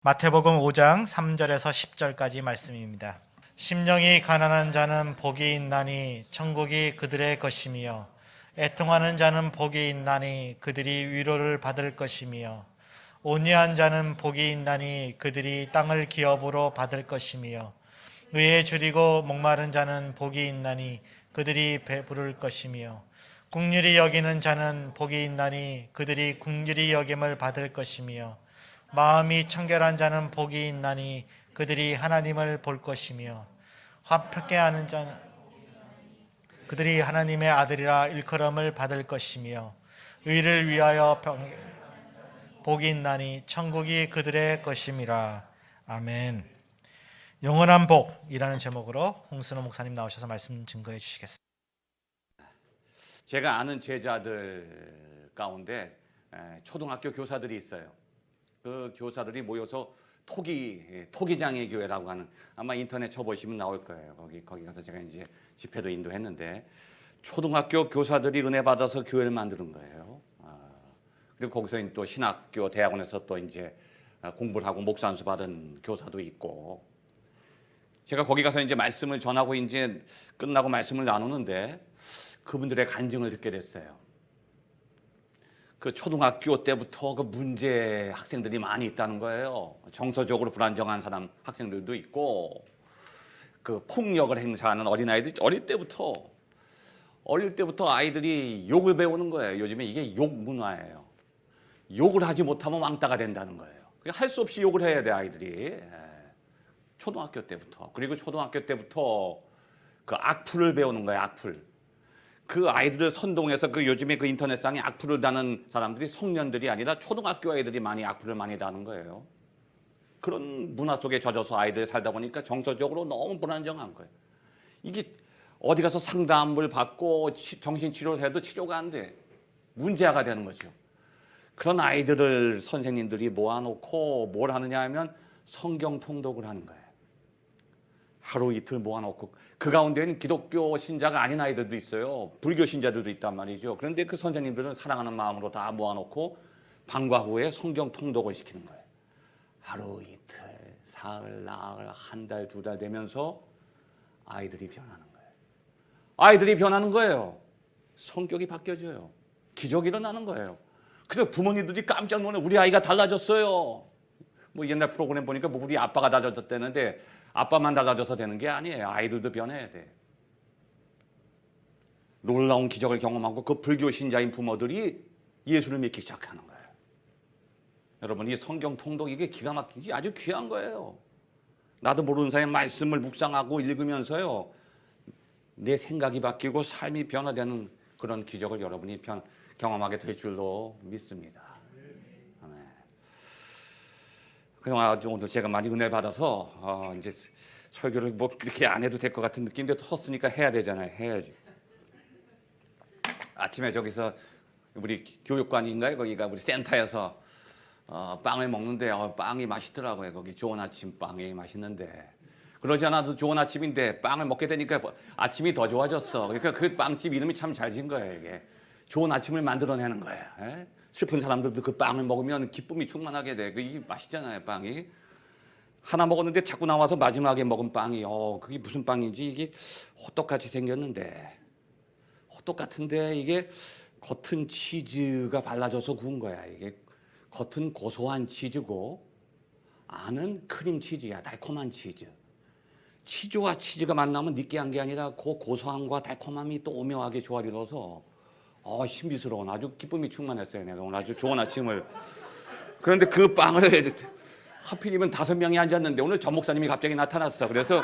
마태복음 5장 3절에서 10절까지 말씀입니다. 심령이 가난한 자는 복이 있나니 천국이 그들의 것이며 애통하는 자는 복이 있나니 그들이 위로를 받을 것이며 온유한 자는 복이 있나니 그들이 땅을 기업으로 받을 것이며 의에 줄이고 목마른 자는 복이 있나니 그들이 배부를 것이며 긍휼히 여기는 자는 복이 있나니 그들이 긍휼히 여김을 받을 것이며 마음이 청결한 자는 복이 있나니 그들이 하나님을 볼 것이며 화평케 하는 자는 그들이 하나님의 아들이라 일컬음을 받을 것이며 의를 위하여 복이 있나니 천국이 그들의 것임이라. 아멘. 영원한 복이라는 제목으로 홍순호 목사님 나오셔서 말씀 증거해 주시겠습니다. 제가 아는 제자들 가운데 초등학교 교사들이 있어요. 그 교사들이 모여서 토기장의 교회라고 하는, 아마 인터넷 쳐보시면 나올 거예요. 거기 가서 제가 이제 집회도 인도했는데, 초등학교 교사들이 은혜 받아서 교회를 만드는 거예요. 그리고 거기서 또 신학교 대학원에서 또 이제 공부를 하고 목사 안수 받은 교사도 있고, 제가 거기 가서 이제 말씀을 전하고 이제 끝나고 말씀을 나누는데 그분들의 간증을 듣게 됐어요. 그 초등학교 때부터 그 문제 학생들이 많이 있다는 거예요. 정서적으로 불안정한 학생들도 있고, 그 폭력을 행사하는 어린아이들 어릴 때부터 아이들이 욕을 배우는 거예요. 요즘에 이게 욕 문화예요. 욕을 하지 못하면 왕따가 된다는 거예요. 할 수 없이 욕을 해야 돼, 아이들이. 초등학교 때부터. 그리고 초등학교 때부터 그 악플을 배우는 거예요, 악플. 그 아이들을 선동해서 그 요즘에 그 인터넷상에 악플을 다는 사람들이 청년들이 아니라 초등학교 아이들이 많이 악플을 많이 다는 거예요. 그런 문화 속에 젖어서 아이들이 살다 보니까 정서적으로 너무 불안정한 거예요. 이게 어디 가서 상담을 받고 정신치료를 해도 치료가 안 돼. 문제아가 되는 거죠. 그런 아이들을 선생님들이 모아놓고 뭘 하느냐 하면 성경 통독을 하는 거예요. 하루 이틀 모아놓고, 그 가운데는 기독교 신자가 아닌 아이들도 있어요. 불교 신자들도 있단 말이죠. 그런데 그 선생님들은 사랑하는 마음으로 다 모아놓고 방과 후에 성경 통독을 시키는 거예요. 하루 이틀, 사흘, 나흘, 한 달, 두 달 되면서 아이들이 변하는 거예요. 아이들이 변하는 거예요. 성격이 바뀌어져요. 기적이 일어나는 거예요. 그래서 부모님들이 깜짝 놀래. 우리 아이가 달라졌어요. 뭐 옛날 프로그램 보니까 뭐 우리 아빠가 달라졌다는데, 아빠만 달라져서 되는 게 아니에요. 아이들도 변해야 돼. 놀라운 기적을 경험하고 그 불교 신자인 부모들이 예수를 믿기 시작하는 거예요. 여러분, 이 성경 통독, 이게 기가 막히게 아주 귀한 거예요. 나도 모르는 사이에 말씀을 묵상하고 읽으면서요, 내 생각이 바뀌고 삶이 변화되는 그런 기적을 여러분이 경험하게 될 줄로 믿습니다. 그래서 오늘 제가 많이 은혜 받아서 이제 설교를 뭐 그렇게 안 해도 될 것 같은 느낌인데 섰으니까 해야 되잖아요. 해야지. 아침에 저기서 우리 교육관인가요? 거기가 우리 센터에서 빵을 먹는데 빵이 맛있더라고요. 거기 좋은 아침 빵이 맛있는데, 그러지 않아도 좋은 아침인데 빵을 먹게 되니까 아침이 더 좋아졌어. 그러니까 그 빵집 이름이 참 잘 지은 거예요. 이게 좋은 아침을 만들어내는 거예요. 에? 슬픈 사람들도 그 빵을 먹으면 기쁨이 충만하게 돼. 이게 맛있잖아요, 빵이. 하나 먹었는데 자꾸 나와서 마지막에 먹은 빵이, 그게 무슨 빵인지, 이게 호떡같이 생겼는데, 호떡 같은데 이게 겉은 치즈가 발라져서 구운 거야. 이게 겉은 고소한 치즈고 안은 크림 치즈야, 달콤한 치즈. 치즈와 치즈가 만나면 느끼한 게 아니라 그 고소함과 달콤함이 또 오묘하게 조화를 이뤄서 신비스러운 아주 기쁨이 충만했어요. 내가 오늘 아주 좋은 아침을. 그런데 그 빵을 하필이면 5명이 앉았는데 오늘 전 목사님이 갑자기 나타났어. 그래서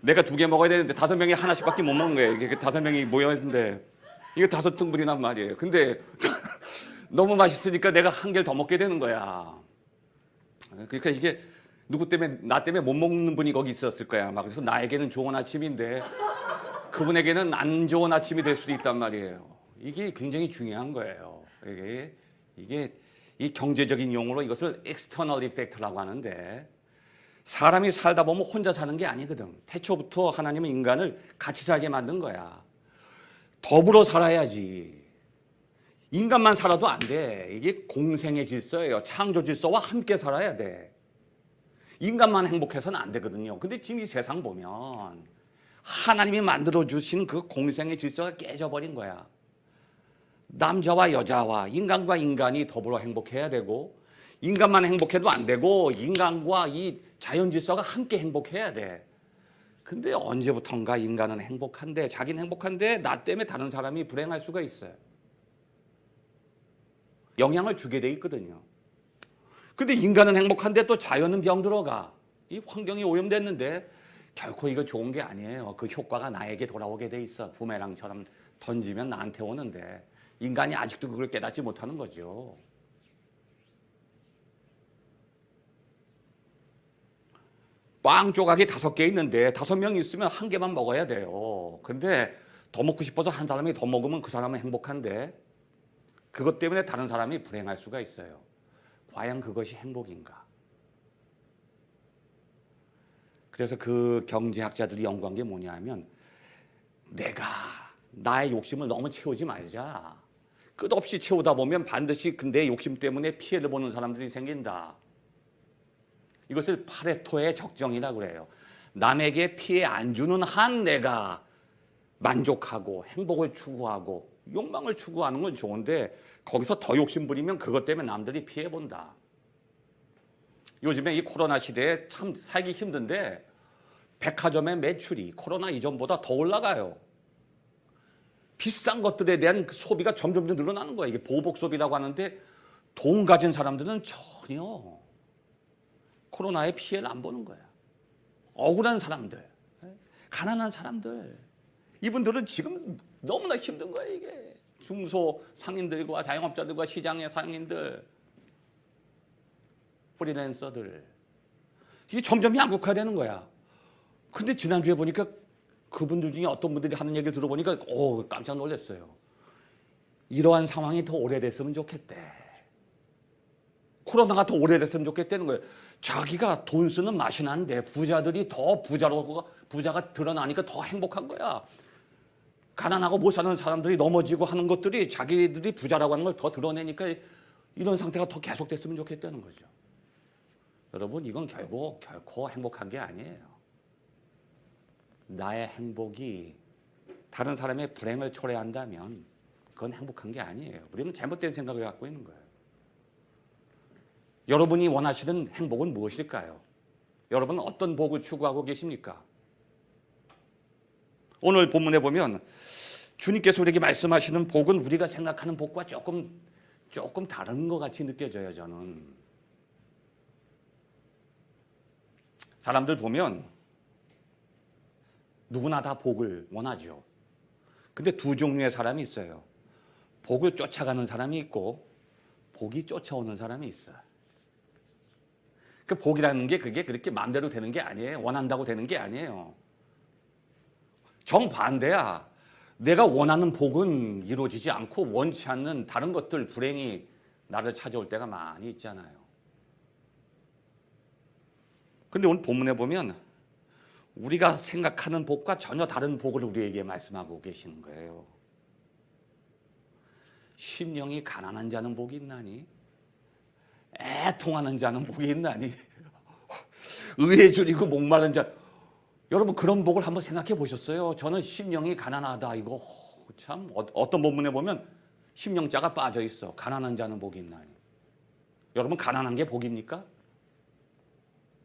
내가 2개 먹어야 되는데 5명이 하나씩밖에 못 먹는 거예요. 이게 5명이 모였는데 이게 5등분이란 말이에요. 근데 너무 맛있으니까 내가 1개를 더 먹게 되는 거야. 그러니까 이게 누구 때문에, 나 때문에 못 먹는 분이 거기 있었을 거야. 그래서 나에게는 좋은 아침인데 그분에게는 안 좋은 아침이 될 수도 있단 말이에요. 이게 굉장히 중요한 거예요. 이게 이 경제적인 용어로 이것을 external effect라고 하는데, 사람이 살다 보면 혼자 사는 게 아니거든. 태초부터 하나님은 인간을 같이 살게 만든 거야. 더불어 살아야지. 인간만 살아도 안 돼. 이게 공생의 질서예요. 창조 질서와 함께 살아야 돼. 인간만 행복해서는 안 되거든요. 근데 지금 이 세상 보면 하나님이 만들어주신 그 공생의 질서가 깨져버린 거야. 남자와 여자와 인간과 인간이 더불어 행복해야 되고, 인간만 행복해도 안 되고, 인간과 이 자연 질서가 함께 행복해야 돼. 근데 언제부턴가 인간은 행복한데, 자기는 행복한데 나 때문에 다른 사람이 불행할 수가 있어요. 영향을 주게 돼 있거든요. 근데 인간은 행복한데 또 자연은 병들어가. 이 환경이 오염됐는데 결코 이거 좋은 게 아니에요. 그 효과가 나에게 돌아오게 돼 있어. 부메랑처럼 던지면 나한테 오는데 인간이 아직도 그걸 깨닫지 못하는 거죠. 빵 조각이 5개 있는데 5명 있으면 1개만 먹어야 돼요. 근데 더 먹고 싶어서 한 사람이 더 먹으면 그 사람은 행복한데 그것 때문에 다른 사람이 불행할 수가 있어요. 과연 그것이 행복인가? 그래서 그 경제학자들이 연구한 게 뭐냐 하면, 내가 나의 욕심을 너무 채우지 말자. 끝없이 채우다 보면 반드시 내 욕심 때문에 피해를 보는 사람들이 생긴다. 이것을 파레토의 적정이라고 그래요. 남에게 피해 안 주는 한 내가 만족하고 행복을 추구하고 욕망을 추구하는 건 좋은데 거기서 더 욕심 부리면 그것 때문에 남들이 피해 본다. 요즘에 이 코로나 시대에 참 살기 힘든데 백화점의 매출이 코로나 이전보다 더 올라가요. 비싼 것들에 대한 소비가 점점 늘어나는 거예요. 이게 보복 소비라고 하는데 돈 가진 사람들은 전혀 코로나의 피해를 안 보는 거야. 억울한 사람들, 가난한 사람들, 이분들은 지금 너무나 힘든 거예요. 이게 중소 상인들과 자영업자들과 시장의 상인들, 프리랜서들, 이게 점점 양극화되는 거야. 근데 지난주에 보니까 그분들 중에 어떤 분들이 하는 얘기를 들어보니까 깜짝 놀랐어요. 이러한 상황이 더 오래됐으면 좋겠대. 코로나가 더 오래됐으면 좋겠다는 거예요. 자기가 돈 쓰는 맛이 난데 부자들이 더 부자가 드러나니까 더 행복한 거야. 가난하고 못 사는 사람들이 넘어지고 하는 것들이 자기들이 부자라고 하는 걸 더 드러내니까 이런 상태가 더 계속됐으면 좋겠다는 거죠. 여러분, 이건 결코 행복한 게 아니에요. 나의 행복이 다른 사람의 불행을 초래한다면 그건 행복한 게 아니에요. 우리는 잘못된 생각을 갖고 있는 거예요. 여러분이 원하시는 행복은 무엇일까요? 여러분은 어떤 복을 추구하고 계십니까? 오늘 본문에 보면 주님께서 우리에게 말씀하시는 복은 우리가 생각하는 복과 조금 다른 것 같이 느껴져요. 저는 사람들 보면 누구나 다 복을 원하죠. 근데 두 종류의 사람이 있어요. 복을 쫓아가는 사람이 있고 복이 쫓아오는 사람이 있어요. 그 복이라는 게 그게 그렇게 마음대로 되는 게 아니에요. 원한다고 되는 게 아니에요. 정반대야. 내가 원하는 복은 이루어지지 않고 원치 않는 다른 것들, 불행이 나를 찾아올 때가 많이 있잖아요. 근데 오늘 본문에 보면 우리가 생각하는 복과 전혀 다른 복을 우리에게 말씀하고 계시는 거예요. 심령이 가난한 자는 복이 있나니? 애통하는 자는 복이 있나니? 의에 줄이고 목마른 자. 여러분, 그런 복을 한번 생각해 보셨어요? 저는 심령이 가난하다. 이거 참 어떤 본문에 보면 심령자가 빠져 있어. 가난한 자는 복이 있나니? 여러분, 가난한 게 복입니까?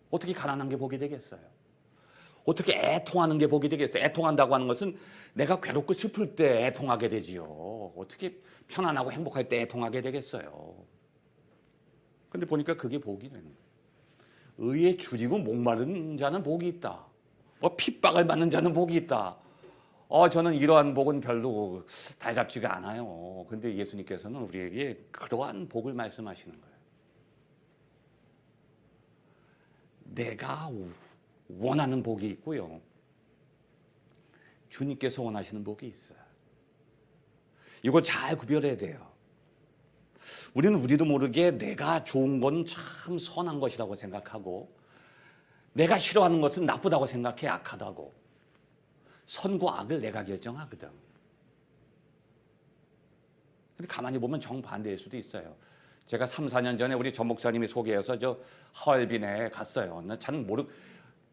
어떻게 가난한 게 복이 되겠어요? 어떻게 애통하는 게 복이 되겠어요? 애통한다고 하는 것은 내가 괴롭고 슬플 때 애통하게 되지요. 어떻게 편안하고 행복할 때 애통하게 되겠어요? 근데 보니까 그게 복이 되는 거예요. 의에 줄이고 목마른 자는 복이 있다. 핍박을 받는 자는 복이 있다. 저는 이러한 복은 별로 달갑지가 않아요. 근데 예수님께서는 우리에게 그러한 복을 말씀하시는 거예요. 내가 원하는 복이 있고요. 주님께서 원하시는 복이 있어요. 이거 잘 구별해야 돼요. 우리는 우리도 모르게 내가 좋은 건 참 선한 것이라고 생각하고 내가 싫어하는 것은 나쁘다고 생각해 악하다고. 선과 악을 내가 결정하거든. 근데 가만히 보면 정반대일 수도 있어요. 제가 3, 4년 전에 우리 전 목사님이 소개해서 저 하얼빈에 갔어요. 나 잘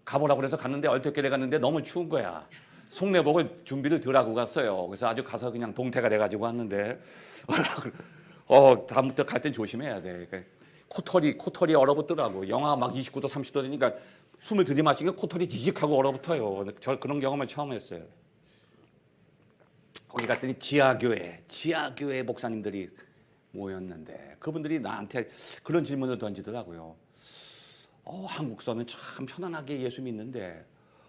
가보라고 그래서 갔는데 얼떨결에 갔는데 너무 추운 거야. 속내복을 준비를 덜 하고 갔어요. 그래서 아주 가서 그냥 동태가 돼가지고 왔는데 다음부터 갈 땐 조심해야 돼. 그러니까 코털이 얼어붙더라고. 영하 막 29도 30도 되니까 숨을 들이마시니까 코털이 지직하고 얼어붙어요. 저 그런 경험을 처음 했어요. 거기 갔더니 지하교회 목사님들이 모였는데 그분들이 나한테 그런 질문을 던지더라고요. 한국서는 참 편안하게 예수 믿는데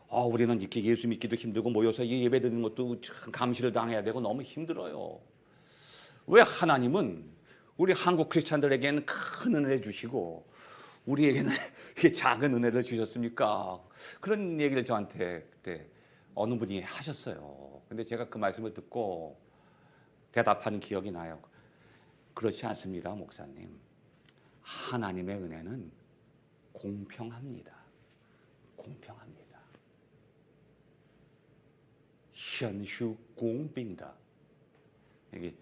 우리는 이렇게 예수 믿기도 힘들고 모여서 예배 드리는 것도 참 감시를 당해야 되고 너무 힘들어요. 왜 하나님은 우리 한국 크리스찬들에게는 큰 은혜를 주시고 우리에게는 작은 은혜를 주셨습니까? 그런 얘기를 저한테 그때 어느 분이 하셨어요. 근데 제가 그 말씀을 듣고 대답하는 기억이 나요. 그렇지 않습니다, 목사님. 하나님의 은혜는 공평합니다. 공평합니다. 현슈 공빙다. 여기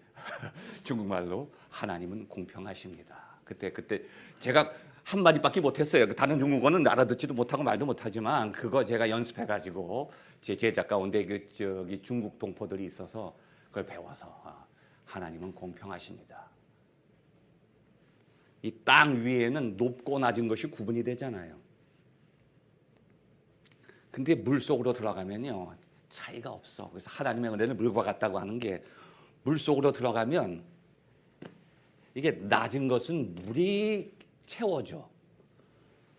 중국말로 하나님은 공평하십니다. 그때 제가 한 마디밖에 못했어요. 다른 중국어는 알아듣지도 못하고 말도 못하지만 그거 제가 연습해가지고 제 제자 가운데 저기 중국 동포들이 있어서 그걸 배워서 하나님은 공평하십니다. 이 땅 위에는 높고 낮은 것이 구분이 되잖아요. 근데 물 속으로 들어가면요 차이가 없어. 그래서 하나님의 은혜는 물과 같다고 하는 게 물 속으로 들어가면 이게 낮은 것은 물이 채워줘.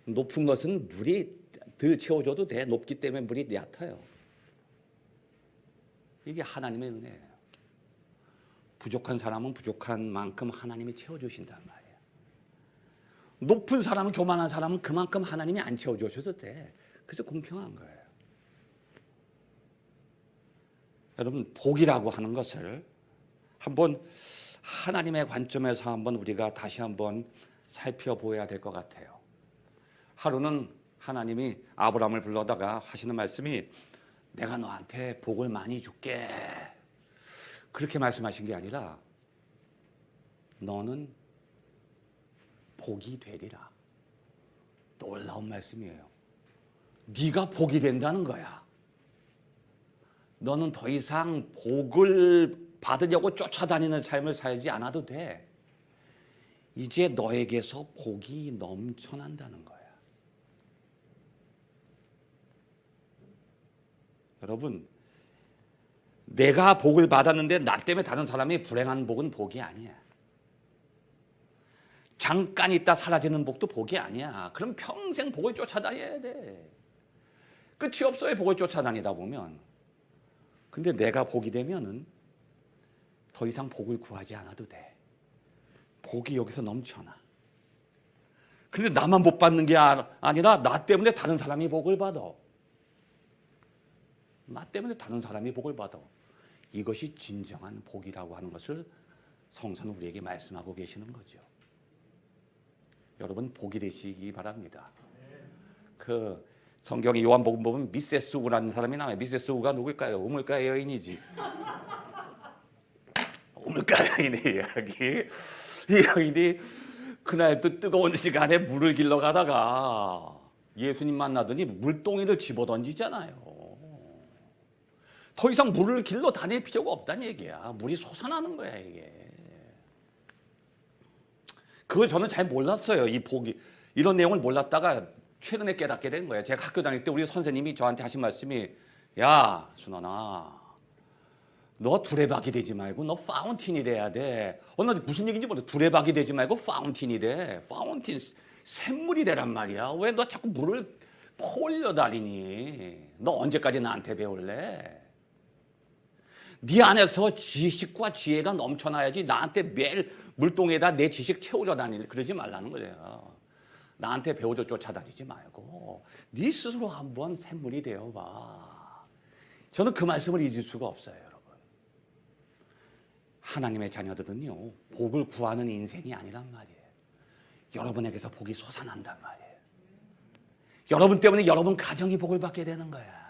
높은 것은 물이 덜 채워줘도 돼. 높기 때문에 물이 얕아요. 이게 하나님의 은혜예요. 부족한 사람은 부족한 만큼 하나님이 채워주신단 말이에요. 높은 사람은 교만한 사람은 그만큼 하나님이 안 채워주셔도 돼. 그래서 공평한 거예요. 여러분 복이라고 하는 것을 한번 하나님의 관점에서 한번 우리가 다시 한번 살펴보아야 될 것 같아요. 하루는 하나님이 아브라함을 불러다가 하시는 말씀이 내가 너한테 복을 많이 줄게. 그렇게 말씀하신 게 아니라 너는 복이 되리라. 놀라운 말씀이에요. 네가 복이 된다는 거야. 너는 더 이상 복을 받으려고 쫓아다니는 삶을 살지 않아도 돼. 이제 너에게서 복이 넘쳐난다는 거야. 여러분, 내가 복을 받았는데 나 때문에 다른 사람이 불행한 복은 복이 아니야. 잠깐 있다 사라지는 복도 복이 아니야. 그럼 평생 복을 쫓아다녀야 돼. 끝이 없어요, 복을 쫓아다니다 보면. 근데 내가 복이 되면은 더 이상 복을 구하지 않아도 돼. 복이 여기서 넘쳐나. 근데 나만 못 받는 게 아니라 나 때문에 다른 사람이 복을 받아. 나 때문에 다른 사람이 복을 받아. 이것이 진정한 복이라고 하는 것을 성서는 우리에게 말씀하고 계시는 거죠. 여러분 복이 되시기 바랍니다. 그 성경의 요한복음 보면 미세스 우라는 사람이 나와요. 미세스 우가 누굴까요? 우물가 여인이지. 우물가 여인의 이야기. 이 여인이 그날도 뜨거운 시간에 물을 길러 가다가 예수님 만나더니 물동이를 집어던지잖아요. 더 이상 물을 길러 다닐 필요가 없다는 얘기야. 물이 솟아나는 거야 이게. 그걸 저는 잘 몰랐어요. 이 복이 이런 내용을 몰랐다가 최근에 깨닫게 된 거예요. 제가 학교 다닐 때 우리 선생님이 저한테 하신 말씀이 야 순원아 너 두레박이 되지 말고 너 파운틴이 돼야 돼. 나 무슨 얘기인지 모르겠어. 두레박이 되지 말고 파운틴이 돼. 파운틴 샘물이 되란 말이야. 왜 너 자꾸 물을 퍼올려 다니니? 너 언제까지 나한테 배울래? 네 안에서 지식과 지혜가 넘쳐나야지 나한테 매일 물동에다 내 지식 채우려 다니려 그러지 말라는 거예요. 나한테 배우려 쫓아다니지 말고 네 스스로 한번 샘물이 되어봐. 저는 그 말씀을 잊을 수가 없어요. 여러분. 하나님의 자녀들은요 복을 구하는 인생이 아니란 말이에요. 여러분에게서 복이 솟아난단 말이에요. 여러분 때문에 여러분 가정이 복을 받게 되는 거야.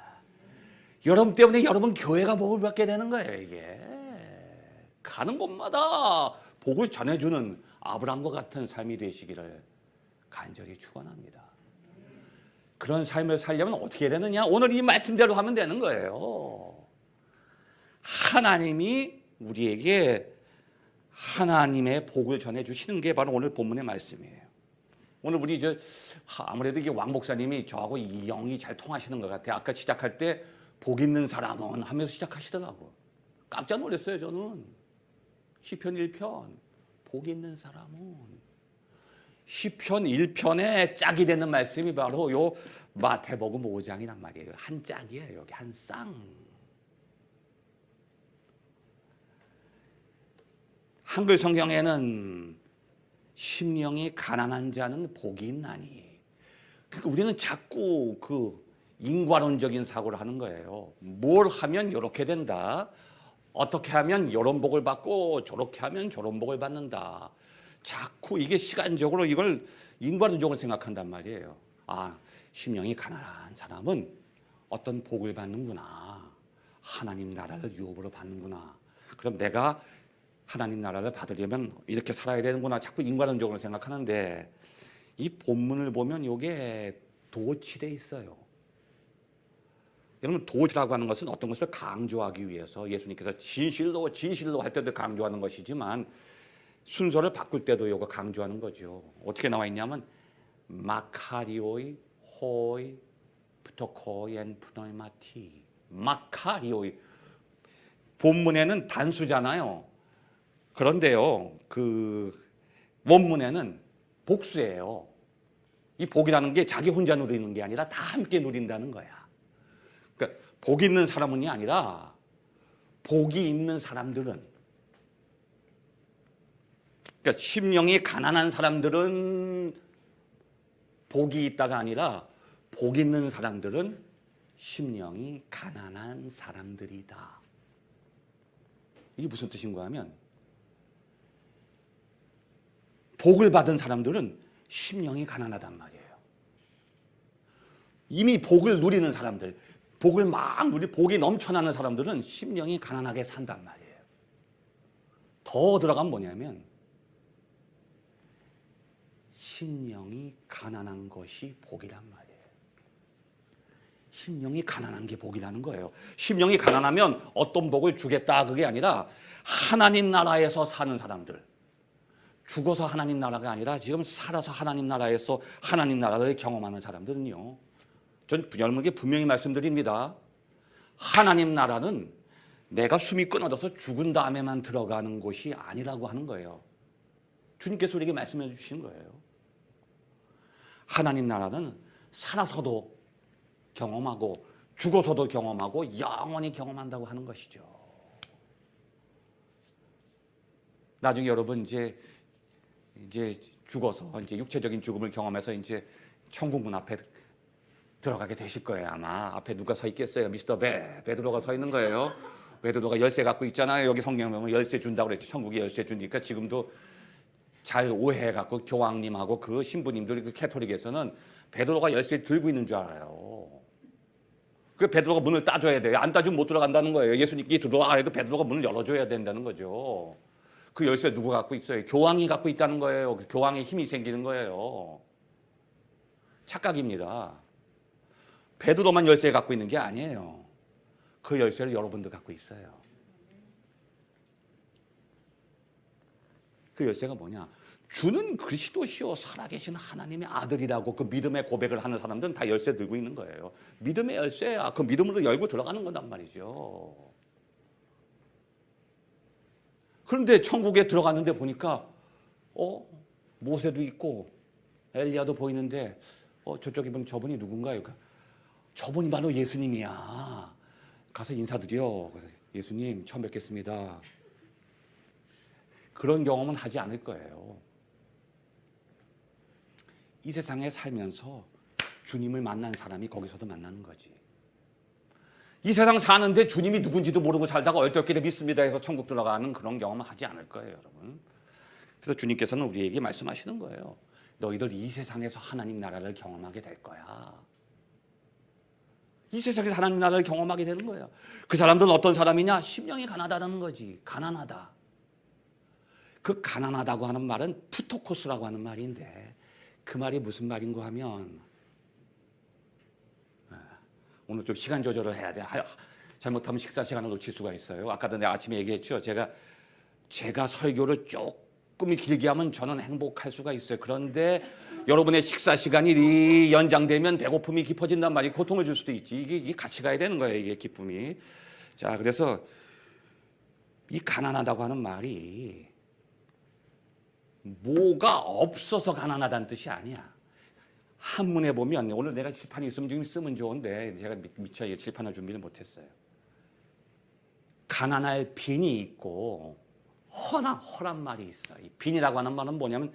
여러분 때문에 여러분 교회가 복을 받게 되는 거예요. 이게 가는 곳마다 복을 전해주는 아브라함과 같은 삶이 되시기를 간절히 축원합니다. 그런 삶을 살려면 어떻게 되느냐? 오늘 이 말씀대로 하면 되는 거예요. 하나님이 우리에게 하나님의 복을 전해주시는 게 바로 오늘 본문의 말씀이에요. 오늘 우리 아무래도 이게 왕 목사님이 저하고 이 영이 잘 통하시는 것 같아요. 아까 시작할 때 복 있는 사람은 하면서 시작하시더라고요. 깜짝 놀랐어요, 저는. 시편 1편, 복 있는 사람은. 시편 1편에 짝이 되는 말씀이 바로 요 마태복음 5장이란 말이에요. 한 짝이에요, 여기 한 쌍. 한글 성경에는 심령이 가난한 자는 복이 있나니. 그러니까 우리는 자꾸 그 인과론적인 사고를 하는 거예요. 뭘 하면 이렇게 된다. 어떻게 하면 이런 복을 받고 저렇게 하면 저런 복을 받는다. 자꾸 이게 시간적으로 이걸 인과론적으로 생각한단 말이에요. 아, 심령이 가난한 사람은 어떤 복을 받는구나. 하나님 나라를 유업으로 받는구나. 그럼 내가 하나님 나라를 받으려면 이렇게 살아야 되는구나. 자꾸 인간론적으로 생각하는데 이 본문을 보면 이게 도치돼 있어요. 여러분, 도치라고 하는 것은 어떤 것을 강조하기 위해서 예수님께서 진실로 할 때도 강조하는 것이지만 순서를 바꿀 때도 이거 강조하는 거죠. 어떻게 나와 있냐면 마카리오이, 호이, 프토코이, 앤 프노이마티. 마카리오이. 본문에는 단수잖아요. 그런데요, 그 원문에는 복수예요. 이 복이라는 게 자기 혼자 누리는 게 아니라 다 함께 누린다는 거야. 그러니까 복 있는 사람은이 아니라 복이 있는 사람들은, 그러니까 심령이 가난한 사람들은 복이 있다가 아니라 복 있는 사람들은 심령이 가난한 사람들이다. 이게 무슨 뜻인가 하면 복을 받은 사람들은 심령이 가난하단 말이에요. 이미 복을 누리는 사람들, 복을 막 복이 넘쳐나는 사람들은 심령이 가난하게 산단 말이에요. 더 들어가면 뭐냐면 심령이 가난한 것이 복이란 말이에요. 심령이 가난한 게 복이라는 거예요. 심령이 가난하면 어떤 복을 주겠다 그게 아니라 하나님 나라에서 사는 사람들, 죽어서 하나님 나라가 아니라 지금 살아서 하나님 나라에서 하나님 나라를 경험하는 사람들은요, 전 여러분에게 분명히 말씀드립니다. 하나님 나라는 내가 숨이 끊어져서 죽은 다음에만 들어가는 곳이 아니라고 하는 거예요. 주님께서 우리에게 말씀해 주신 거예요. 하나님 나라는 살아서도 경험하고 죽어서도 경험하고 영원히 경험한다고 하는 것이죠. 나중에 여러분 이제 죽어서 이제 육체적인 죽음을 경험해서 이제 천국문 앞에 들어가게 되실 거예요. 아마 앞에 누가 서 있겠어요? 미스터 베드로가 서 있는 거예요. 베드로가 열쇠 갖고 있잖아요. 여기 성경에 보면 열쇠 준다고 그랬죠. 천국에 열쇠 주니까 지금도 잘 오해해갖고 교황님하고 그 신부님들, 그 캐토릭에서는 베드로가 열쇠 들고 있는 줄 알아요. 그 베드로가 문을 따줘야 돼요. 안 따주면 못 들어간다는 거예요. 예수님께 들어와 해도 베드로가 문을 열어줘야 된다는 거죠. 그 열쇠 누구 갖고 있어요? 교황이 갖고 있다는 거예요. 교황의 힘이 생기는 거예요. 착각입니다. 베드로만 열쇠 갖고 있는 게 아니에요. 그 열쇠를 여러분도 갖고 있어요. 그 열쇠가 뭐냐? 주는 그리스도시요 살아계신 하나님의 아들이라고 그 믿음의 고백을 하는 사람들은 다 열쇠 들고 있는 거예요. 믿음의 열쇠야. 그 믿음으로 열고 들어가는 거란 말이죠. 그런데 천국에 들어갔는데 보니까 모세도 있고 엘리야도 보이는데 저쪽에 보면 저분이 누군가요? 저분이 바로 예수님이야. 가서 인사드려. 그래서 예수님 처음 뵙겠습니다. 그런 경험은 하지 않을 거예요. 이 세상에 살면서 주님을 만난 사람이 거기서도 만나는 거지. 이 세상 사는데 주님이 누군지도 모르고 살다가 얼떨결에 믿습니다 해서 천국 들어가는 그런 경험은 하지 않을 거예요, 여러분. 그래서 주님께서는 우리에게 말씀하시는 거예요. 너희들 이 세상에서 하나님 나라를 경험하게 될 거야. 이 세상에서 하나님 나라를 경험하게 되는 거예요. 그 사람들은 어떤 사람이냐? 심령이 가난하다는 거지. 가난하다. 그 가난하다고 하는 말은 푸토코스라고 하는 말인데 그 말이 무슨 말인고 하면 오늘 좀 시간 조절을 해야 돼. 잘못하면 식사 시간을 놓칠 수가 있어요. 아까도 내가 아침에 얘기했죠. 제가 설교를 조금 길게 하면 저는 행복할 수가 있어요. 그런데 여러분의 식사 시간이 연장되면 배고픔이 깊어진단 말이 고통을 줄 수도 있지. 이게 같이 가야 되는 거예요. 이게 기쁨이. 자, 그래서 이 가난하다고 하는 말이 뭐가 없어서 가난하다는 뜻이 아니야. 한문에 보면 오늘 내가 칠판이 있으면 지금 쓰면 좋은데 제가 미처 이 칠판을 준비를 못했어요. 가난할 빈이 있고 허란 말이 있어. 이 빈이라고 하는 말은 뭐냐면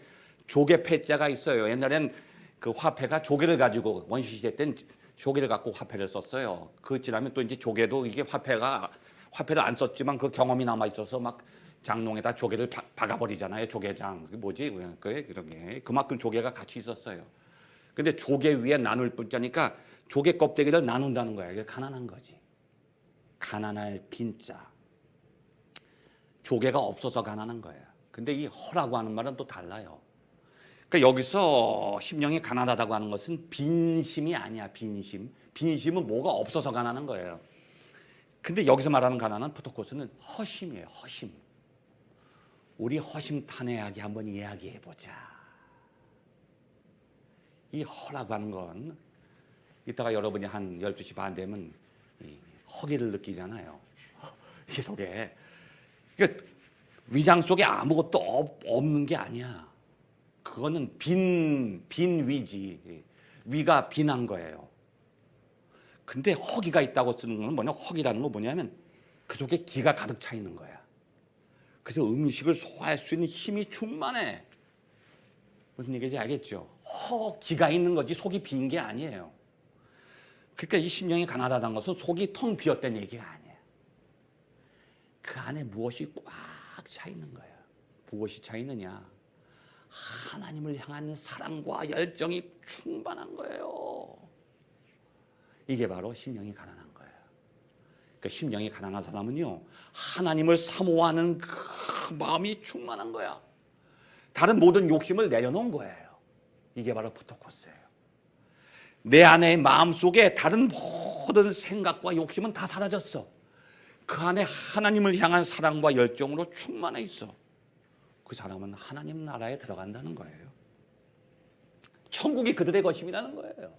조개 패자가 있어요. 옛날엔 그 화폐가 조개를 가지고 원시 시대 땐 조개를 갖고 화폐를 썼어요. 그 지나면 또 이제 조개도 이게 화폐를 안 썼지만 그 경험이 남아 있어서 막 장롱에다 조개를 박아버리잖아요. 조개장. 그게 뭐지? 그런 게 그만큼 조개가 같이 있었어요. 근데 조개 위에 나눌 뿐자니까 조개 껍데기를 나눈다는 거야. 이게 가난한 거지. 가난할 빈자. 조개가 없어서 가난한 거예요. 근데 이 허라고 하는 말은 또 달라요. 그러니까 여기서 심령이 가난하다고 하는 것은 빈심이 아니야. 빈심. 빈심은 뭐가 없어서 가난한 거예요. 근데 여기서 말하는 가난은 푸토코스는 허심이에요. 허심. 우리 허심탄회하게 한번 이야기해보자. 이 허라고 하는 건 이따가 여러분이 한 12시 반 되면 허기를 느끼잖아요. 이 속에. 그러니까 위장 속에 아무것도 없는 게 아니야. 그거는 빈 위지. 위가 빈한 거예요. 근데 허기가 있다고 쓰는 건 뭐냐? 허기라는 건 뭐냐면 그 속에 기가 가득 차 있는 거야. 그래서 음식을 소화할 수 있는 힘이 충만해. 무슨 얘기인지 알겠죠? 기가 있는 거지 속이 빈 게 아니에요. 그러니까 이 심령이 가난하다는 것은 속이 텅 비었다는 얘기가 아니에요. 그 안에 무엇이 꽉 차 있는 거예요. 무엇이 차 있느냐? 하나님을 향한 사랑과 열정이 충만한 거예요. 이게 바로 심령이 가난한 거예요. 그러니까 심령이 가난한 사람은요, 하나님을 사모하는 그 마음이 충만한 거야. 다른 모든 욕심을 내려놓은 거예요. 이게 바로 푸토코스예요. 내 안의 마음속에 다른 모든 생각과 욕심은 다 사라졌어. 그 안에 하나님을 향한 사랑과 열정으로 충만해 있어. 그 사람은 하나님 나라에 들어간다는 거예요. 천국이 그들의 것임이라는 거예요.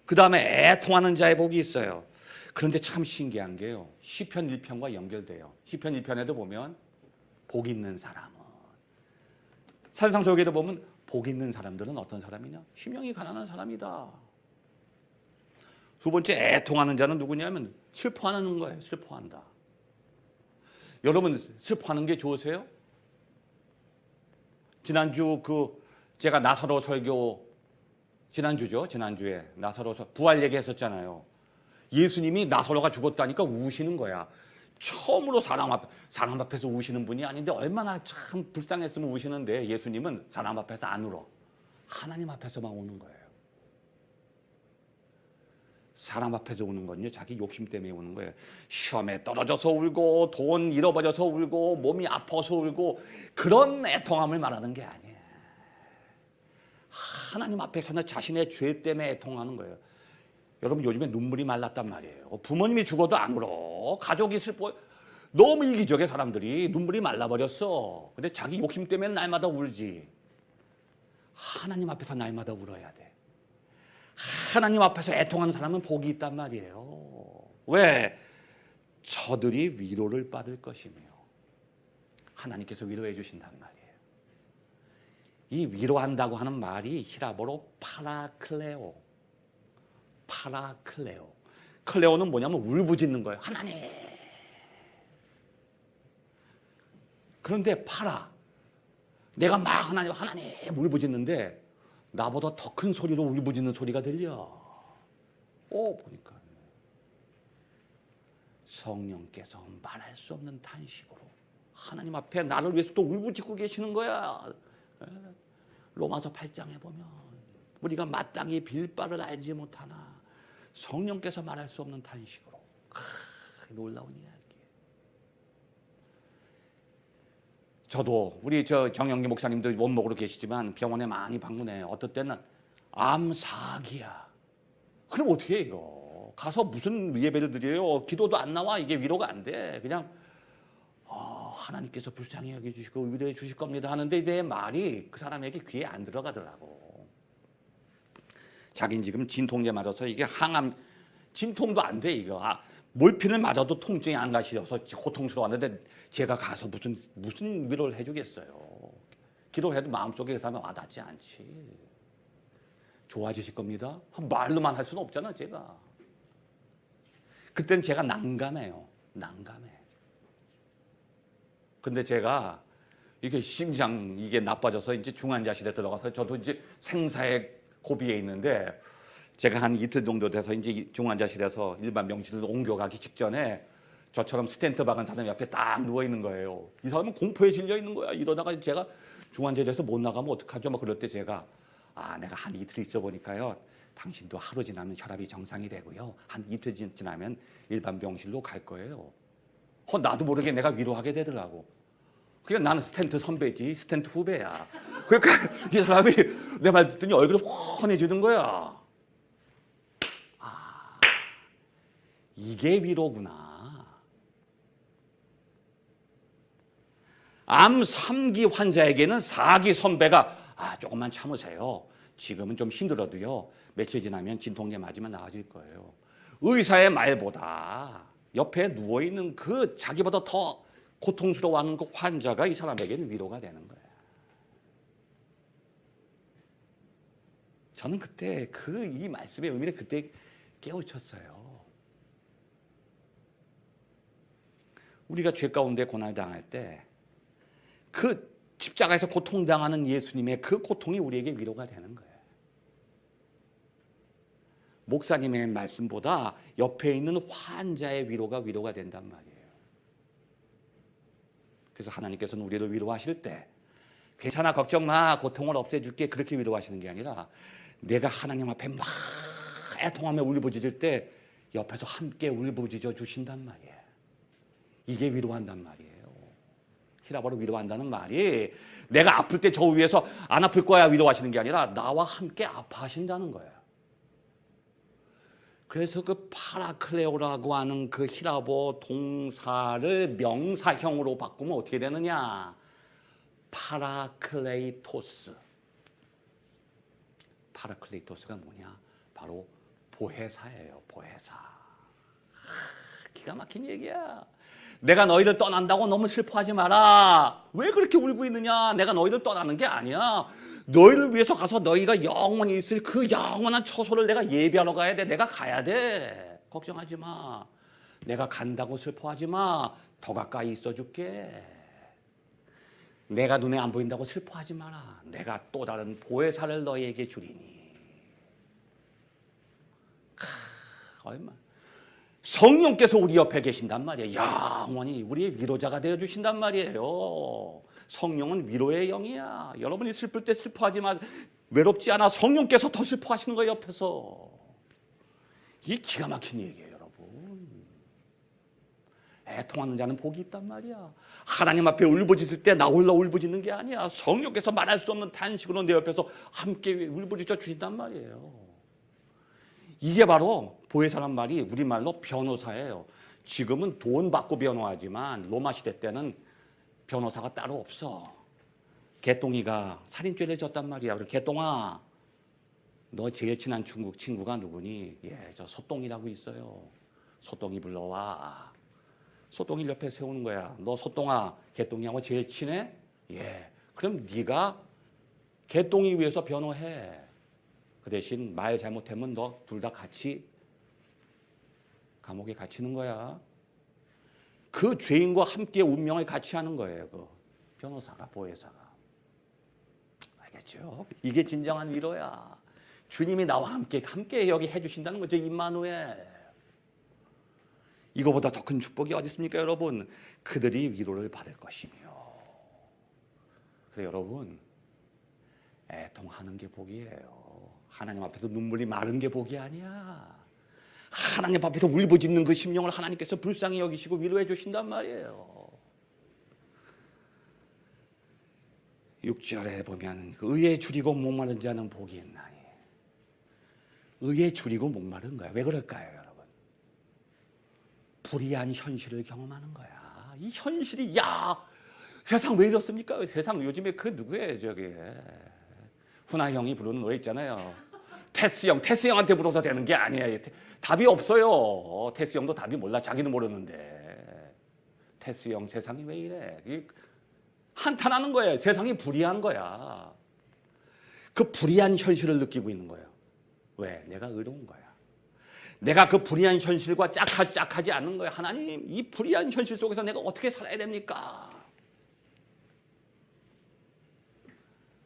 그 다음에 애통하는 자의 복이 있어요. 그런데 참 신기한 게요. 시편 1편과 연결돼요. 시편 1편에도 보면 복 있는 사람은, 산상조기에도 보면 복 있는 사람들은 어떤 사람이냐? 심령이 가난한 사람이다. 두 번째 애통하는 자는 누구냐면 슬퍼하는 거예요. 슬퍼한다. 여러분 슬퍼하는 게 좋으세요? 지난주 제가 나사로 설교 지난주에 나사로 부활 얘기했었잖아요. 예수님이 나사로가 죽었다니까 우시는 거야. 처음으로 사람 앞에서 우시는 분이 아닌데 얼마나 참 불쌍했으면 우시는데 예수님은 사람 앞에서 안 울어. 하나님 앞에서만 우는 거예요. 사람 앞에서 우는 건요, 자기 욕심 때문에 우는 거예요. 시험에 떨어져서 울고 돈 잃어버려서 울고 몸이 아파서 울고 그런 애통함을 말하는 게 아니에요. 하나님 앞에서는 자신의 죄 때문에 애통하는 거예요. 여러분 요즘에 눈물이 말랐단 말이에요. 부모님이 죽어도 안 울어. 가족이 슬퍼. 너무 이기적인 사람들이 눈물이 말라버렸어. 근데 자기 욕심 때문에 날마다 울지. 하나님 앞에서 날마다 울어야 돼. 하나님 앞에서 애통하는 사람은 복이 있단 말이에요. 왜? 저들이 위로를 받을 것이며 하나님께서 위로해 주신단 말이에요. 이 위로한다고 하는 말이 히라보로 파라클레오. 클레오는 뭐냐면 울부짖는 거예요. 하나님. 그런데 내가 막 하나님 울부짖는데 나보다 더 큰 소리로 울부짖는 소리가 들려. 보니까 성령께서 말할 수 없는 탄식으로 하나님 앞에 나를 위해서 또 울부짖고 계시는 거야. 로마서 8장에 보면 우리가 마땅히 빌 바를 알지 못하나 성령께서 말할 수 없는 탄식으로. 놀라운 이야기. 저도 우리 저 정영기 목사님도 원목으로 계시지만 병원에 많이 방문해요. 어떨 때는 암사기야. 그럼 어떻게 해 이거? 가서 무슨 예배를 드려요? 기도도 안 나와. 이게 위로가 안 돼. 그냥 하나님께서 불쌍히 여겨주시고 위로해 주실 겁니다 하는데 내 말이 그 사람에게 귀에 안 들어가더라고. 자긴 지금 진통제 맞아서 이게 항암 진통도 안 돼 이거. 몰핀을 맞아도 통증이 안 가시려서 고통스러웠는데 제가 가서 무슨 위로를 해주겠어요. 기도해도 마음속에 그 사람이 와닿지 않지. 좋아지실 겁니다. 말로만 할 수는 없잖아 제가. 그때는 제가 난감해요. 난감해. 근데 제가 이게 심장 이게 나빠져서 이제 중환자실에 들어가서 저도 이제 생사의 고비에 있는데 제가 한 이틀 정도 돼서 이제 중환자실에서 일반 병실로 옮겨가기 직전에 저처럼 스텐트 박은 사람 옆에 딱 누워 있는 거예요. 이 사람은 공포에 질려 있는 거야. 이러다가 제가 중환자실에서 못 나가면 어떡하죠? 막 그럴 때 제가 내가 한 이틀 있어 보니까요. 당신도 하루 지나면 혈압이 정상이 되고요. 한 이틀 지나면 일반 병실로 갈 거예요. 나도 모르게 내가 위로하게 되더라고. 그러니까 나는 스텐트 선배지 스텐트 후배야. 그러니까 이 사람이 내 말 듣더니 얼굴이 훤해지는 거야. 이게 위로구나. 암 3기 환자에게는 4기 선배가 조금만 참으세요. 지금은 좀 힘들어도요. 며칠 지나면 진통제 맞으면 나아질 거예요. 의사의 말보다 옆에 누워있는 그 자기보다 더 고통스러워하는 그 환자가 이 사람에게는 위로가 되는 거예요. 저는 그때 이 말씀의 의미를 그때 깨우쳤어요. 우리가 죄 가운데 고난당할 때 그 십자가에서 고통당하는 예수님의 그 고통이 우리에게 위로가 되는 거예요. 목사님의 말씀보다 옆에 있는 환자의 위로가 된단 말이에요. 그래서 하나님께서는 우리를 위로하실 때 괜찮아 걱정 마 고통을 없애줄게 그렇게 위로하시는 게 아니라 내가 하나님 앞에 막 애통하며 울부짖을 때 옆에서 함께 울부짖어 주신단 말이에요. 이게 위로한단 말이에요. 히라보로 위로한다는 말이 내가 아플 때 저 위에서 안 아플 거야 위로하시는 게 아니라 나와 함께 아파하신다는 거예요. 그래서 그 파라클레오라고 하는 그 히라보 동사를 명사형으로 바꾸면 어떻게 되느냐? 파라클레이토스. 파라클레이토스가 뭐냐? 바로 보혜사예요. 보혜사. 기가 막힌 얘기야. 내가 너희를 떠난다고 너무 슬퍼하지 마라. 왜 그렇게 울고 있느냐? 내가 너희를 떠나는 게 아니야. 너희를 위해서 가서 너희가 영원히 있을 그 영원한 처소를 내가 예비하러 가야 돼. 내가 가야 돼. 걱정하지 마. 내가 간다고 슬퍼하지 마. 더 가까이 있어줄게. 내가 눈에 안 보인다고 슬퍼하지 마라. 내가 또 다른 보혜사를 너희에게 주리니. 얼마 성령께서 우리 옆에 계신단 말이에요. 영원히 우리의 위로자가 되어주신단 말이에요. 성령은 위로의 영이야. 여러분이 슬플 때 슬퍼하지 마. 외롭지 않아. 성령께서 더 슬퍼하시는 거예요. 옆에서. 이게 기가 막힌 얘기예요. 여러분. 애통하는 자는 복이 있단 말이야. 하나님 앞에 울부짖을 때 나 홀로 울부짖는 게 아니야. 성령께서 말할 수 없는 탄식으로 내 옆에서 함께 울부짖어 주신단 말이에요. 이게 바로 보혜사란 말이 우리말로 변호사예요. 지금은 돈 받고 변호하지만 로마 시대 때는 변호사가 따로 없어. 개똥이가 살인죄를 졌단 말이야. 그래 개똥아, 너 제일 친한 중국 친구가 누구니? 저 소똥이라고 있어요. 소똥이 불러와. 소똥이 옆에 세우는 거야. 너 소똥아, 개똥이하고 제일 친해? 그럼 네가 개똥이 위해서 변호해. 그 대신 말 잘못하면 너 둘 다 같이 감옥에 갇히는 거야. 그 죄인과 함께 운명을 같이 하는 거예요. 그 변호사가, 보혜사가. 알겠죠? 이게 진정한 위로야. 주님이 나와 함께 여기 해주신다는 거죠. 임마누엘. 이거보다 더 큰 축복이 어디 있습니까, 여러분? 그들이 위로를 받을 것이며. 그래서 여러분, 애통하는 게 복이에요. 하나님 앞에서 눈물이 마른 게 복이 아니야. 하나님 앞에서 울부짖는 그 심령을 하나님께서 불쌍히 여기시고 위로해 주신단 말이에요. 6절에 보면 의에 줄이고 목마른 자는 복이 있나니. 의에 줄이고 목마른 거야. 왜 그럴까요, 여러분? 불의한 현실을 경험하는 거야. 이 현실이 세상 왜 이렇습니까? 세상 요즘에 그 누구예요, 저기 훈아 형이 부르는 노래 있잖아요. 테스 형한테 물어서 되는 게 아니에요. 답이 없어요. 테스 형도 답이 몰라. 자기는 모르는데. 테스 형 세상이 왜 이래? 한탄하는 거예요. 세상이 불의한 거야. 그 불의한 현실을 느끼고 있는 거예요. 왜? 내가 의로운 거야. 내가 그 불의한 현실과 짝하지 않는 거예요. 하나님, 이 불의한 현실 속에서 내가 어떻게 살아야 됩니까?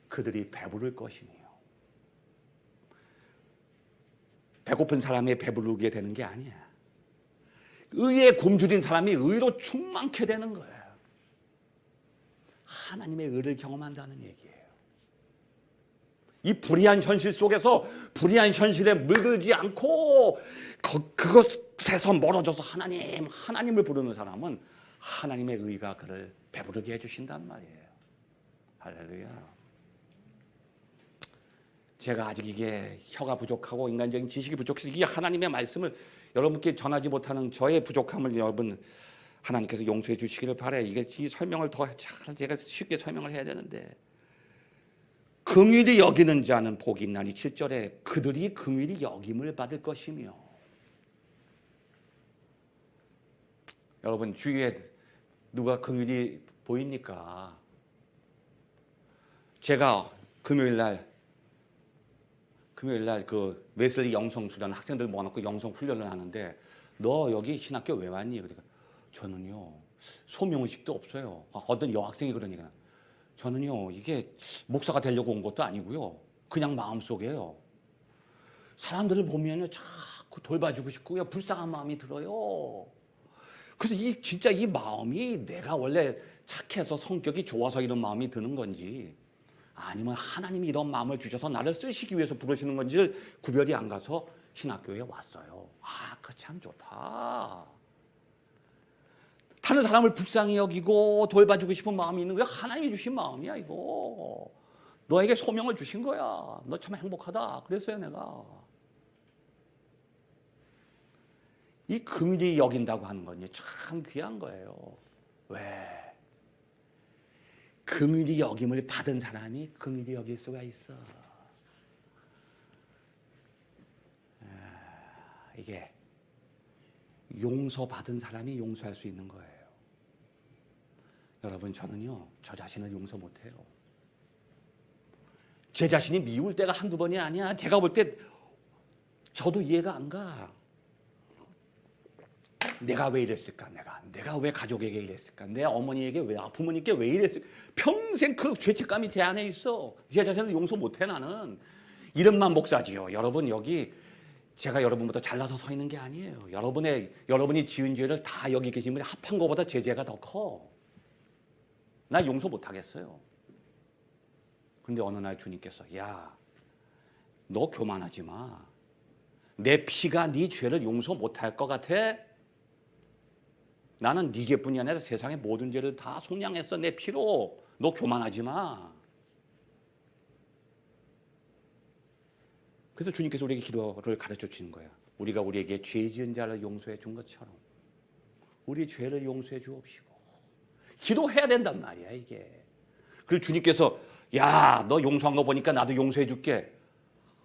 그들이 배부를 것이니요. 배고픈 사람이 배부르게 되는 게 아니야. 의에 굶주린 사람이 의로 충만케 되는 거예요. 하나님의 의를 경험한다는 얘기예요. 이 불의한 현실 속에서 불의한 현실에 물들지 않고 그것에서 멀어져서 하나님을 부르는 사람은 하나님의 의가 그를 배부르게 해주신단 말이에요. 할렐루야. 제가 아직 이게 혀가 부족하고 인간적인 지식이 부족해서 이 하나님의 말씀을 여러분께 전하지 못하는 저의 부족함을 여러분 하나님께서 용서해 주시기를 바라요. 이 설명을 더 잘 제가 쉽게 설명을 해야 되는데, 긍휼히 여기는 자는 복이 있나니 7절에 그들이 긍휼히 여김을 받을 것이며. 여러분 주위에 누가 긍휼히 보입니까? 제가 금요일 날 그 웨슬리 영성 수련 학생들 모아놓고 영성 훈련을 하는데, 너 여기 신학교 왜 왔니? 그러니까 저는요 소명의식도 없어요. 어떤 여학생이 그러니까 저는요 이게 목사가 되려고 온 것도 아니고요, 그냥 마음속에요 사람들을 보면요 자꾸 돌봐주고 싶고요 불쌍한 마음이 들어요. 그래서 진짜 이 마음이 내가 원래 착해서 성격이 좋아서 이런 마음이 드는 건지, 아니면 하나님이 이런 마음을 주셔서 나를 쓰시기 위해서 부르시는 건지를 구별이 안 가서 신학교에 왔어요. 그거 참 좋다. 다른 사람을 불쌍히 여기고 돌봐주고 싶은 마음이 있는 거야. 하나님이 주신 마음이야 이거. 너에게 소명을 주신 거야. 너 참 행복하다. 그랬어요 내가. 이 긍휼히 여긴다고 하는 건 참 귀한 거예요. 왜? 긍휼히 여김을 받은 사람이 긍휼히 여길 수가 있어. 이게 용서받은 사람이 용서할 수 있는 거예요. 여러분 저는요 저 자신을 용서 못해요. 제 자신이 미울 때가 한두 번이 아니야. 제가 볼 때 저도 이해가 안 가. 내가 왜 이랬을까? 내가 왜 가족에게 이랬을까? 내 어머니에게 왜, 부모님께 왜 이랬을까? 평생 그 죄책감이 제 안에 있어. 제 자신을 용서 못해 나는. 이름만 목사지요. 여러분 여기 제가 여러분보다 잘나서 서 있는 게 아니에요. 여러분이 지은 죄를 다 여기 계신 분이 합한 것보다 제 죄가 더 커. 나 용서 못하겠어요. 근데 어느 날 주님께서 너 교만하지 마. 내 피가 네 죄를 용서 못할 것 같아? 나는 네 죄뿐이 아니라 세상의 모든 죄를 다 속량했어 내 피로. 너 교만하지 마. 그래서 주님께서 우리에게 기도를 가르쳐 주시는 거야. 우리가 우리에게 죄 지은 자를 용서해 준 것처럼 우리 죄를 용서해 주옵시고. 기도해야 된단 말이야 이게. 그리고 주님께서 너 용서한 거 보니까 나도 용서해 줄게.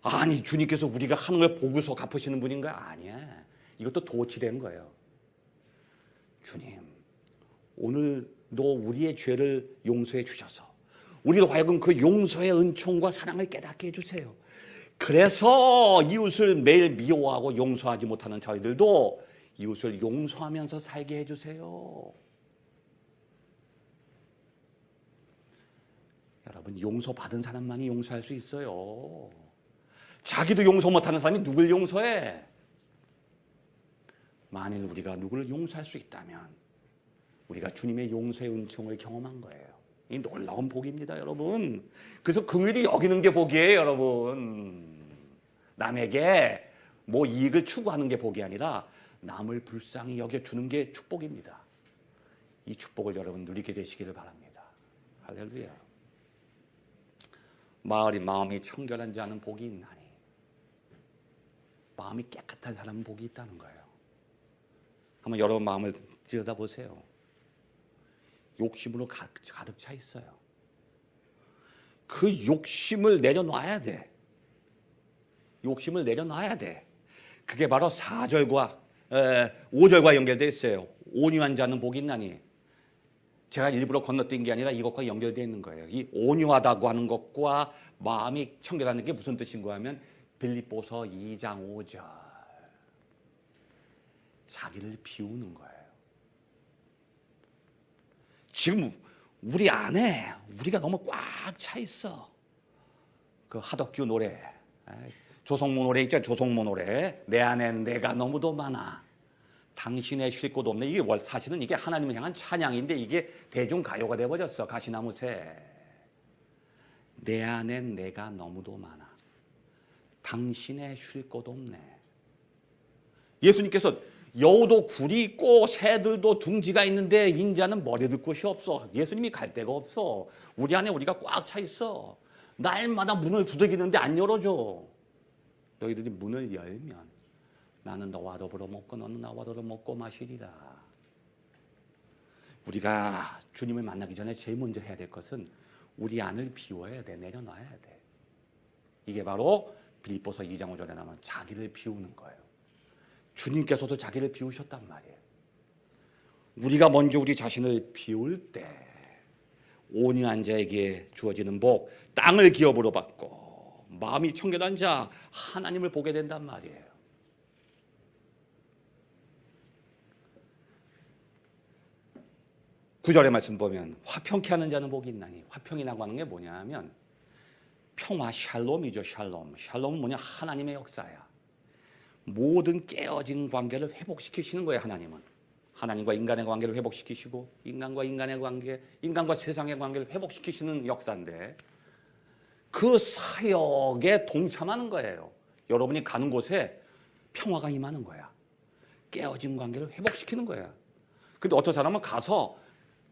아니 주님께서 우리가 하는 걸 보고서 갚으시는 분인가? 아니야. 이것도 도치된 거예요. 주님 오늘도 우리의 죄를 용서해 주셔서 우리로 하여금 그 용서의 은총과 사랑을 깨닫게 해주세요. 그래서 이웃을 매일 미워하고 용서하지 못하는 저희들도 이웃을 용서하면서 살게 해주세요. 여러분 용서받은 사람만이 용서할 수 있어요. 자기도 용서 못하는 사람이 누굴 용서해? 만일 우리가 누구를 용서할 수 있다면 우리가 주님의 용서의 은총을 경험한 거예요. 이 놀라운 복입니다 여러분. 그래서 긍휼히 여기는 게 복이에요 여러분. 남에게 뭐 이익을 추구하는 게 복이 아니라 남을 불쌍히 여겨주는 게 축복입니다. 이 축복을 여러분 누리게 되시기를 바랍니다. 할렐루야. 마음이 청결한 자는 복이 있나니. 마음이 깨끗한 사람은 복이 있다는 거예요. 한번 여러분 마음을 들여다보세요. 욕심으로 가득 차 있어요. 그 욕심을 내려놔야 돼. 욕심을 내려놔야 돼. 그게 바로 4절과 5절과 연결되어 있어요. 온유한 자는 복이 있나니. 제가 일부러 건너뛴 게 아니라 이것과 연결되어 있는 거예요. 이 온유하다고 하는 것과 마음이 청결하는 게 무슨 뜻인가 하면 빌립보서 2장 5절. 자기를 비우는 거예요. 지금 우리 안에 우리가 너무 꽉 차 있어. 그 하덕규 노래, 조성모 노래 있잖아요. 조성모 노래. 내 안엔 내가 너무도 많아. 당신의 쉴 곳 없네. 이게 사실은 이게 하나님을 향한 찬양인데 이게 대중가요가 돼버렸어. 가시나무새. 내 안엔 내가 너무도 많아. 당신의 쉴 곳 없네. 예수님께서 여우도 굴이 있고 새들도 둥지가 있는데 인자는 머리 둘 곳이 없어. 예수님이 갈 데가 없어. 우리 안에 우리가 꽉 차 있어. 날마다 문을 두들기는데 안 열어줘. 너희들이 문을 열면 나는 너와 더불어 먹고 너는 나와 더불어 먹고 마시리라. 우리가 주님을 만나기 전에 제일 먼저 해야 될 것은 우리 안을 비워야 돼. 내려놔야 돼. 이게 바로 빌립보서 2장 5절에 나오는 자기를 비우는 거예요. 주님께서도 자기를 비우셨단 말이에요. 우리가 먼저 우리 자신을 비울 때 온유한 자에게 주어지는 복, 땅을 기업으로 받고 마음이 청결한 자 하나님을 보게 된단 말이에요. 구절의 말씀 보면 화평케 하는 자는 복이 있나니. 화평이라고 하는 게 뭐냐 하면 평화, 샬롬이죠. 샬롬. 샬롬은 뭐냐? 하나님의 역사야. 모든 깨어진 관계를 회복시키시는 거예요. 하나님은. 하나님과 인간의 관계를 회복시키시고 인간과 인간의 관계, 인간과 세상의 관계를 회복시키시는 역사인데 그 사역에 동참하는 거예요. 여러분이 가는 곳에 평화가 임하는 거야. 깨어진 관계를 회복시키는 거야. 근데 어떤 사람은 가서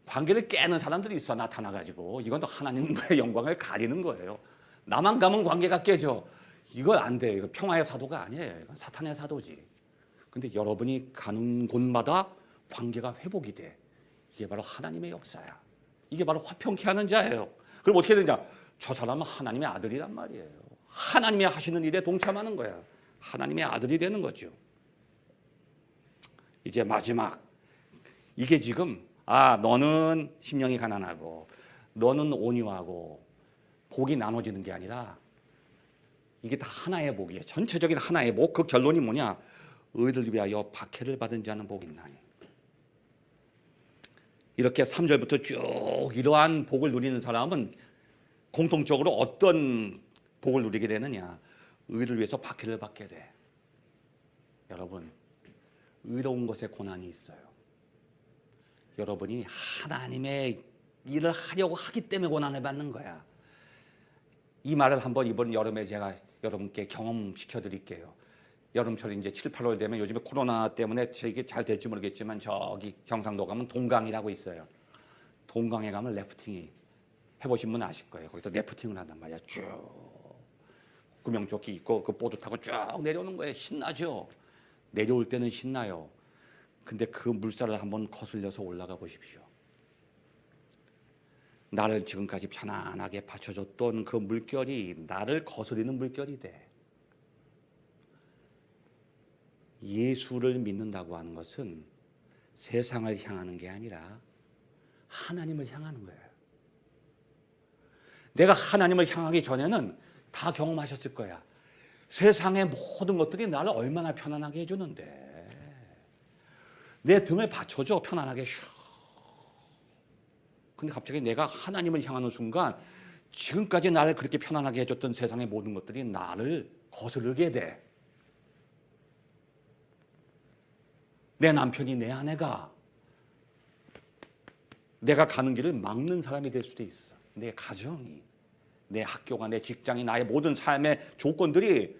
관계를 깨는 사람들이 있어. 나타나가지고 이건 또 하나님의 영광을 가리는 거예요. 나만 가면 관계가 깨져. 이건 안 돼. 이거 평화의 사도가 아니에요. 이건 사탄의 사도지. 근데 여러분이 가는 곳마다 관계가 회복이 돼. 이게 바로 하나님의 역사야. 이게 바로 화평케 하는 자예요. 그럼 어떻게 되냐? 저 사람은 하나님의 아들이란 말이에요. 하나님이 하시는 일에 동참하는 거야. 하나님의 아들이 되는 거죠. 이제 마지막. 이게 지금 너는 심령이 가난하고 너는 온유하고 복이 나눠지는 게 아니라 이게 다 하나의 복이에요. 전체적인 하나의 복. 그 결론이 뭐냐? 의를 위하여 박해를 받은 자는 복이 있나니. 이렇게 3절부터 쭉 이러한 복을 누리는 사람은 공통적으로 어떤 복을 누리게 되느냐? 의를 위해서 박해를 받게 돼. 여러분, 의로운 것에 고난이 있어요. 여러분이 하나님의 일을 하려고 하기 때문에 고난을 받는 거야. 이 말을 한번 이번 여름에 제가 여러분께 경험시켜 드릴게요. 여름철 이제 7, 8월 되면 요즘에 코로나 때문에 이게 잘 될지 모르겠지만 저기 경상도 가면 동강이라고 있어요. 동강에 가면 래프팅이 해보신 분 아실 거예요. 거기서 래프팅을 한단 말이야. 쭉 구명조끼 입고 그 보드 타고 쭉 내려오는 거예요. 신나죠? 내려올 때는 신나요. 근데 그 물살을 한번 거슬려서 올라가 보십시오. 나를 지금까지 편안하게 받쳐줬던 그 물결이 나를 거스리는 물결이 돼. 예수를 믿는다고 하는 것은 세상을 향하는 게 아니라 하나님을 향하는 거예요. 내가 하나님을 향하기 전에는 다 경험하셨을 거야. 세상의 모든 것들이 나를 얼마나 편안하게 해주는데 내 등을 받쳐줘 편안하게 슉. 근데 갑자기 내가 하나님을 향하는 순간 지금까지 나를 그렇게 편안하게 해줬던 세상의 모든 것들이 나를 거스르게 돼. 내 남편이 내 아내가 내가 가는 길을 막는 사람이 될 수도 있어. 내 가정이, 내 학교가, 내 직장이, 나의 모든 삶의 조건들이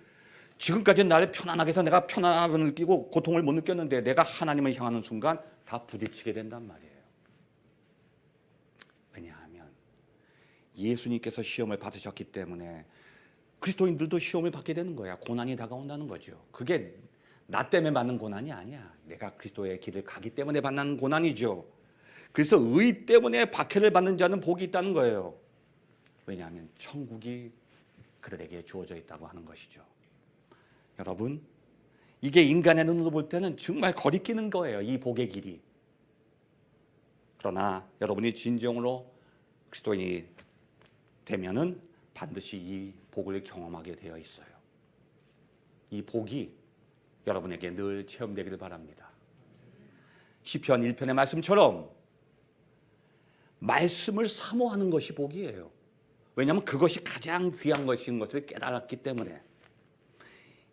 지금까지 나를 편안하게 해서 내가 편안함을 느끼고 고통을 못 느꼈는데 내가 하나님을 향하는 순간 다 부딪히게 된단 말이에요. 왜냐하면 예수님께서 시험을 받으셨기 때문에 그리스도인들도 시험을 받게 되는 거야. 고난이 다가온다는 거죠. 그게 나 때문에 받는 고난이 아니야. 내가 그리스도의 길을 가기 때문에 받는 고난이죠. 그래서 의 때문에 박해를 받는 자는 복이 있다는 거예요. 왜냐하면 천국이 그들에게 주어져 있다고 하는 것이죠. 여러분, 이게 인간의 눈으로 볼 때는 정말 거리끼는 거예요. 이 복의 길이. 그러나 여러분이 진정으로 그리스도인이 되면은 반드시 이 복을 경험하게 되어 있어요. 이 복이 여러분에게 늘 체험되기를 바랍니다. 시편 1편의 말씀처럼 말씀을 사모하는 것이 복이에요. 왜냐하면 그것이 가장 귀한 것인 것을 깨달았기 때문에.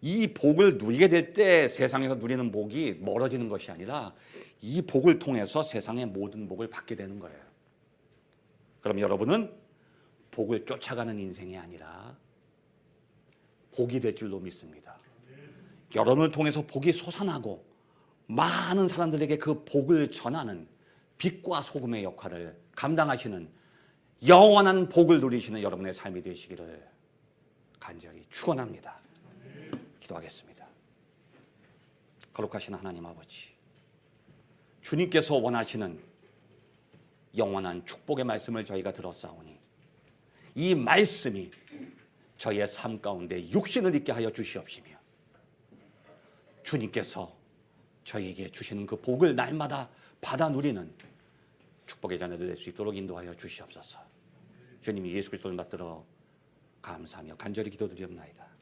이 복을 누리게 될 때 세상에서 누리는 복이 멀어지는 것이 아니라 이 복을 통해서 세상의 모든 복을 받게 되는 거예요. 그럼 여러분은 복을 쫓아가는 인생이 아니라 복이 될 줄로 믿습니다. 여러분을 통해서 복이 솟아나고 많은 사람들에게 그 복을 전하는 빛과 소금의 역할을 감당하시는 영원한 복을 누리시는 여러분의 삶이 되시기를 간절히 축원합니다. 기도하겠습니다. 거룩하신 하나님 아버지, 주님께서 원하시는 영원한 축복의 말씀을 저희가 들었사오니 이 말씀이 저희의 삶 가운데 육신을 있게 하여 주시옵시며 주님께서 저희에게 주시는 그 복을 날마다 받아 누리는 축복의 자녀들 될 수 있도록 인도하여 주시옵소서. 주님이 예수 그리스도를 받들어 감사하며 간절히 기도드리옵나이다.